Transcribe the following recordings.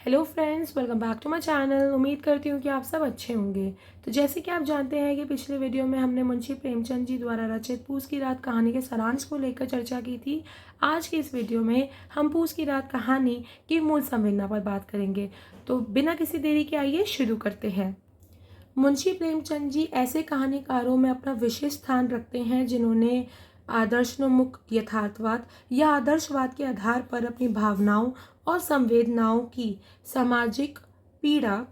Hello friends, welcome back to my channel. उम्मीद करती हूँ कि आप सब अच्छे होंगे। तो जैसे कि आप जानते हैं कि पिछले वीडियो में हमने मुंशी प्रेमचंद जी द्वारा रचित पूस की रात कहानी के सारांश को लेकर चर्चा की थी। आज की इस वीडियो में हम पूस की रात कहानी की मूल संवेदना पर बात करेंगे। तो बिना किसी देरी के आइए शुरू करते हैं। मुंशी प्रेमचंद जी ऐसे कहानीकारों में अपना विशेष स्थान रखते हैं जिन्होंने आदर्शोन्मुख यथार्थवाद या आदर्शवाद के आधार पर अपनी भावनाओं और संवेदनाओं की सामाजिक पीड़ा,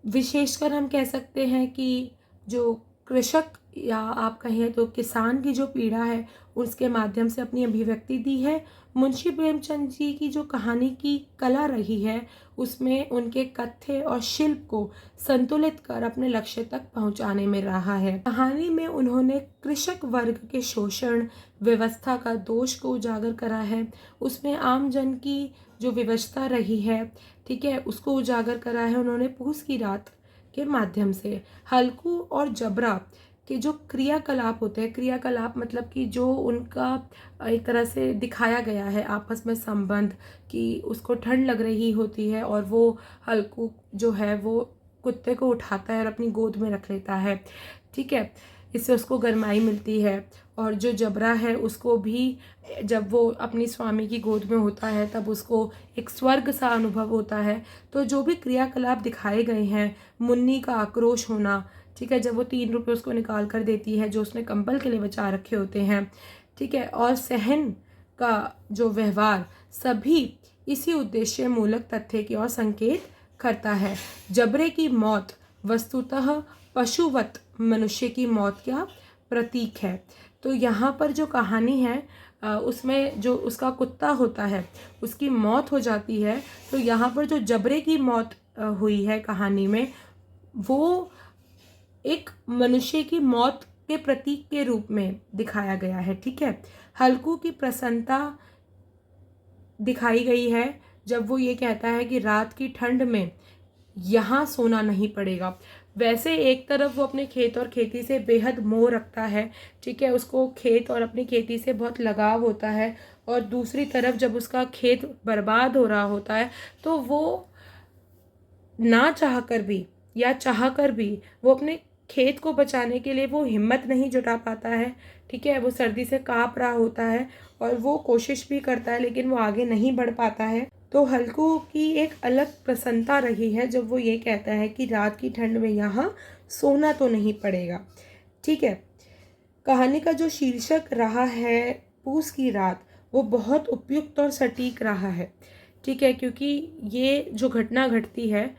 विशेषकर हम कह सकते हैं कि जो कृषक या आप कहें तो किसान की जो पीड़ा है उसके माध्यम से अपनी अभिव्यक्ति दी है। मुंशी प्रेमचंद जी की जो कहानी की कला रही है उसमें उनके कथ्य और शिल्प को संतुलित कर अपने लक्ष्य तक पहुंचाने में रहा है। कहानी में उन्होंने कृषक वर्ग के शोषण व्यवस्था का दोष को उजागर करा है। उसमें आम जन की जो व्यवस्था रही है, ठीक है, उसको उजागर करा है उन्होंने पूस की रात के माध्यम से। हल्कू और जबरा के जो क्रियाकलाप होते हैं, क्रियाकलाप मतलब कि जो उनका एक तरह से दिखाया गया है आपस में संबंध, कि उसको ठंड लग रही होती है और वो हल्कू जो है वो कुत्ते को उठाता है और अपनी गोद में रख लेता है, ठीक है, इससे उसको गर्माई मिलती है। और जो जबरा है उसको भी जब वो अपनी स्वामी की गोद में होता है तब उसको एक स्वर्ग सा अनुभव होता है। तो जो भी क्रियाकलाप दिखाए गए हैं, मुन्नी का आक्रोश होना, ठीक है, जब वो 3 रुपये उसको निकाल कर देती है जो उसने कंबल के लिए बचा रखे होते हैं, ठीक है, और सहन का जो व्यवहार, सभी इसी उद्देश्य मूलक तथ्य की ओर संकेत करता है। जबरे की मौत वस्तुतः पशुवत मनुष्य की मौत का प्रतीक है। तो यहाँ पर जो कहानी है उसमें जो उसका कुत्ता होता है उसकी मौत हो जाती है। तो यहाँ पर जो जबरे की मौत हुई है कहानी में, वो एक मनुष्य की मौत के प्रतीक के रूप में दिखाया गया है, ठीक है। हल्कू की प्रसन्नता दिखाई गई है जब वो ये कहता है कि रात की ठंड में यहाँ सोना नहीं पड़ेगा। वैसे एक तरफ वो अपने खेत और खेती से बेहद मोह रखता है, ठीक है, उसको खेत और अपनी खेती से बहुत लगाव होता है, और दूसरी तरफ जब उसका खेत बर्बाद हो रहा होता है तो वो ना चाह कर भी या चाह कर भी वो अपने खेत को बचाने के लिए वो हिम्मत नहीं जुटा पाता है, ठीक है, वो सर्दी से काँप रहा होता है और वो कोशिश भी करता है लेकिन वो आगे नहीं बढ़ पाता है। तो हल्कू की एक अलग प्रसन्नता रही है जब वो ये कहता है कि रात की ठंड में यहाँ सोना तो नहीं पड़ेगा, ठीक है। कहानी का जो शीर्षक रहा है पूस की रात, वो बहुत उपयुक्त और सटीक रहा है, ठीक है, क्योंकि ये जो घटना घटती है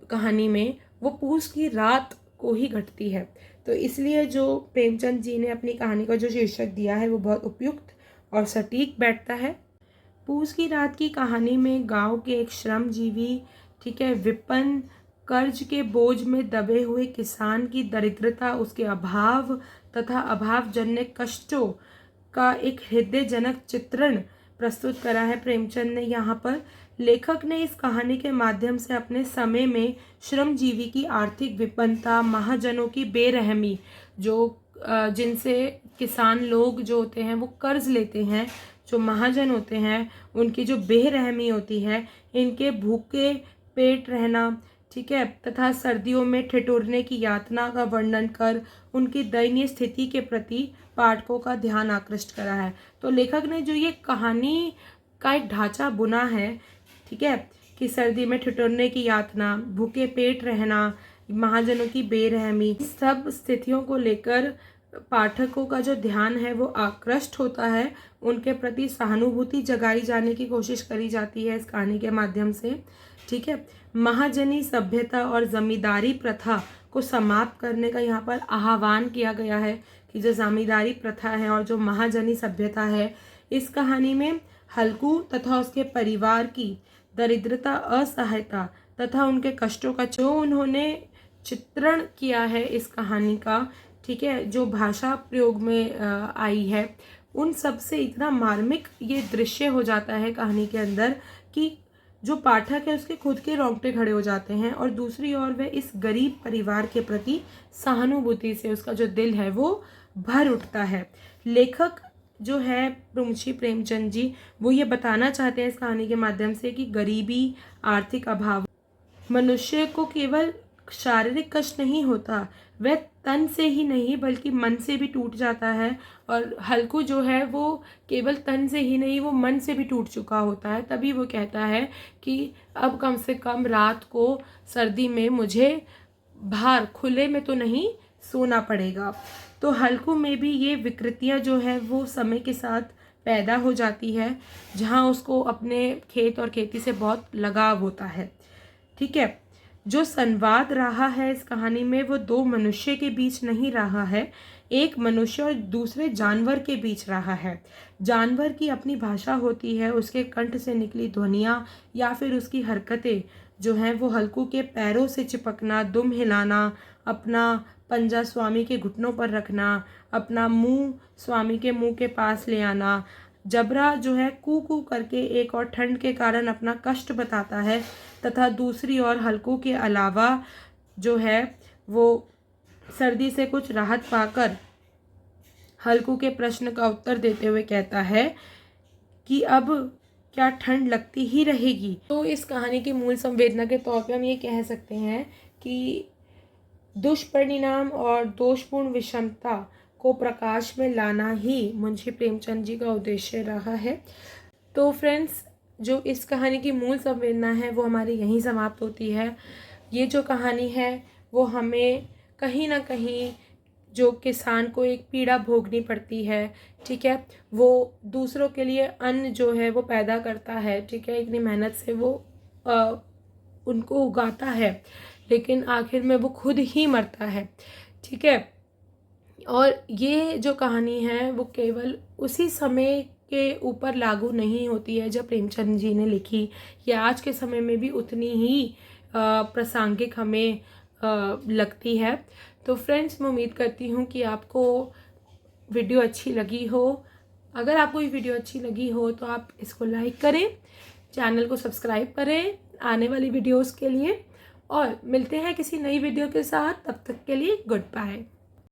कहानी में वो पूस की रात को ही घटती है। तो इसलिए जो प्रेमचंद जी ने अपनी कहानी का जो शीर्षक दिया है वो बहुत उपयुक्त और सटीक बैठता है। पूस की रात की कहानी में गांव के एक श्रमजीवी, ठीक है, विपन्न कर्ज के बोझ में दबे हुए किसान की दरिद्रता, उसके अभाव तथा अभावजन्य कष्टों का एक हृदयजनक चित्रण प्रस्तुत करा है प्रेमचंद ने यहाँ पर। लेखक ने इस कहानी के माध्यम से अपने समय में श्रमजीवी की आर्थिक विपन्नता, महाजनों की बेरहमी, जो जिनसे किसान लोग जो होते हैं वो कर्ज लेते हैं, जो महाजन होते हैं उनकी जो बेरहमी होती है, इनके भूखे पेट रहना, ठीक है, तथा सर्दियों में ठिठुरने की यातना का वर्णन कर उनकी दयनीय स्थिति के प्रति पाठकों का ध्यान आकृष्ट करा है। तो लेखक ने जो ये कहानी का एक ढांचा बुना है, ठीक है, कि सर्दी में ठिठुरने की यातना, भूखे पेट रहना, महाजनों की बेरहमी, सब स्थितियों को लेकर पाठकों का जो ध्यान है वो आकृष्ट होता है, उनके प्रति सहानुभूति जगाई जाने की कोशिश करी जाती है इस कहानी के माध्यम से, ठीक है। महाजनी सभ्यता और जमींदारी प्रथा को समाप्त करने का यहाँ पर आह्वान किया गया है कि जो जमींदारी प्रथा है और जो महाजनी सभ्यता है, इस कहानी में हल्कू तथा उसके परिवार की दरिद्रता, असहायता तथा उनके कष्टों का जो उन्होंने चित्रण किया है इस कहानी का, ठीक है, जो भाषा प्रयोग में आई है, उन सब से इतना मार्मिक ये दृश्य हो जाता है कहानी के अंदर कि जो पाठक है उसके खुद के रोंगटे खड़े हो जाते हैं, और दूसरी ओर वह इस गरीब परिवार के प्रति सहानुभूति से उसका जो दिल है वो भर उठता है। लेखक जो है मुंशी प्रेमचंद जी वो ये बताना चाहते हैं इस कहानी के माध्यम से कि गरीबी, आर्थिक अभाव मनुष्य को केवल शारीरिक कष्ट नहीं होता, वह तन से ही नहीं बल्कि मन से भी टूट जाता है। और हल्कू जो है वो केवल तन से ही नहीं, वो मन से भी टूट चुका होता है। तभी वो कहता है कि अब कम से कम रात को सर्दी में मुझे बाहर खुले में तो नहीं सोना पड़ेगा। तो हल्कू में भी ये विकृतियाँ जो है वो समय के साथ पैदा हो जाती है, जहाँ उसको अपने खेत और खेती से बहुत लगाव होता है। ठीक है, जो संवाद रहा है इस कहानी में वो दो मनुष्य के बीच नहीं रहा है, एक मनुष्य और दूसरे जानवर के बीच रहा है। जानवर की अपनी भाषा होती है, उसके कंठ से निकली ध्वनियाँ या फिर उसकी हरकतें जो हैं वो हल्कू के पैरों से चिपकना, दुम हिलाना, अपना पंजा स्वामी के घुटनों पर रखना, अपना मुंह स्वामी के मुंह के पास ले आना। जबरा जो है कू कू करके एक और ठंड के कारण अपना कष्ट बताता है, तथा दूसरी ओर हल्कू के अलावा जो है वो सर्दी से कुछ राहत पाकर हल्कू के प्रश्न का उत्तर देते हुए कहता है कि अब क्या ठंड लगती ही रहेगी। तो इस कहानी की मूल संवेदना के तौर पे हम ये कह सकते हैं कि दुष्परिणाम और दोषपूर्ण विषमता को प्रकाश में लाना ही मुंशी प्रेमचंद जी का उद्देश्य रहा है। तो फ्रेंड्स, जो इस कहानी की मूल संवेदना है वो हमारी यहीं समाप्त होती है। ये जो कहानी है वो हमें कहीं ना कहीं जो किसान को एक पीड़ा भोगनी पड़ती है, ठीक है, वो दूसरों के लिए अन्न जो है वो पैदा करता है, ठीक है, इतनी मेहनत से वो उनको उगाता है, लेकिन आखिर में वो खुद ही मरता है। ठीक है, और ये जो कहानी है वो केवल उसी समय के ऊपर लागू नहीं होती है जब प्रेमचंद जी ने लिखी, या आज के समय में भी उतनी ही प्रासंगिक हमें लगती है। तो फ्रेंड्स, मैं उम्मीद करती हूँ कि आपको वीडियो अच्छी लगी हो। अगर आपको ये वीडियो अच्छी लगी हो तो आप इसको लाइक करें, चैनल को सब्सक्राइब करें आने वाली वीडियोस के लिए, और मिलते हैं किसी नई वीडियो के साथ। तब तक के लिए गुड बाय।